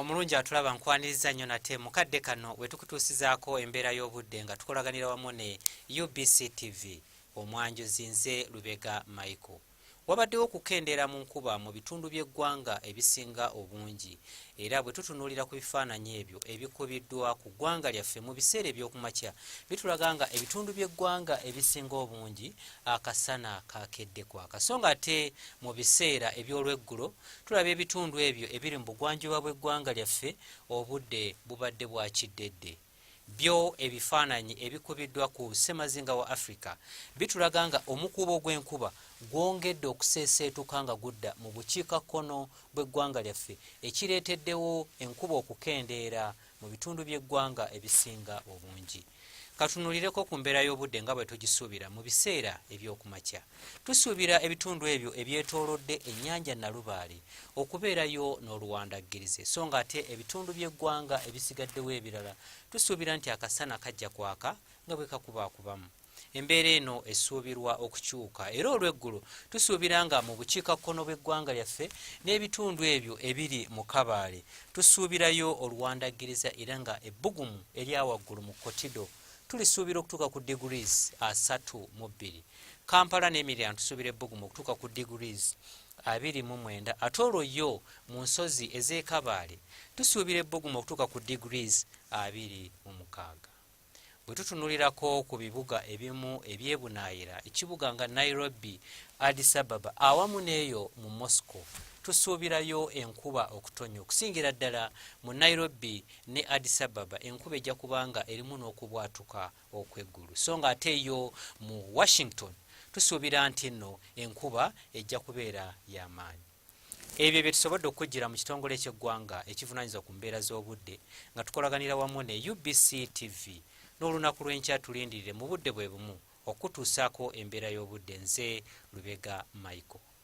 Omulungi atulaba nkwaniriza nnyo nate mukadde kano wetukutuusizaako embeera y'obudde nga tukolaganira wamu ne UBC TV omwanjuzi nze Lubega Michael. Wabaddewo okukendeera mu nkuba mu bitundu by'eggwanga ebisinga obungi era bwe tutunuulira ku bifaananyi ebyo ebikubiddwa ku ggwanga lyaffe mu biseera eby'okumakya bitulaga nga ebitundu by'eggwanga ebisinga obungi akasana kakedde kwaka so nga ate mu biseera eby'olweggulo tulaba ebitundu ebyo ebiri mu bugwanjuba bw'eggwanga lyaffe obudde bubadde bwa kiddedde. Byo ebifaananyi ebikubiddwa ku ssemazinga wa Africa bitulaga nga omukuubo gw'enkuba gwongedde okuseeseetuka nga gudda mu bukiikakkono bw'eggwanga lyaffe ekireeteddewo enkuba okukendeera mu bitundu by'eggwanga ebisinga obungi. Katunuulireko ku mbeera y'obudde nga bwe tugisuubira mu biseera eby'okumakya. Tusuubira ebitundu ebyo ebyetoolodde ennyanja Nalubaale okubeerayo n'oluwandaggirize so nga ate ebitundu by'eggwanga ebisigaddewo ebirala tusuubira nti akasana kajja kwaka nga bwe kakubaakubamu. Embeera eno esuubirwa okukyuka era olw'eggulu tusuubira nga mu bukiikakkono bw'eggwanga lyaffe n'ebitundu ebyo ebiri mu Kabaale tusuubirayo oluwandaggiriza era nga ebbugumu eryawaggulu mu Kotido tulisuubira okutuuka ku degrees 32. Kampala n'emiriraano tusuubira ebbugumu okutuuka ku degrees 29 ate olwo yo mu nsozi ez'e Kabaale tusuubira ebbugumu okutuuka ku degrees 26. Bwe tutunuulirako ku bibuga ebimu ebyebunaayira ekibuga nga Nairobi, Addis Ababa awamu n'eyo mu Moscow tusuubirayo enkuba okutonya okusingira ddala mu Nairobi ne Addis Ababa enkuba ejja kubanga erimu n'okubwatuka okw'eggulu so nga ate yo mu Washington tusuubira nti nno enkuba ejja kubeera y'amaanyi. Ebyo bye tusobodde okujjira mu kitongole ky'eggwanga ekivunaanyizibwa ku mbeera z'obudde nga tukolaganira wamu ne UBC TV n'olunaku lw'enkya tulindirire mu budde bwe bumu okutuusaako embeera y'obudde nze Lubega Michael.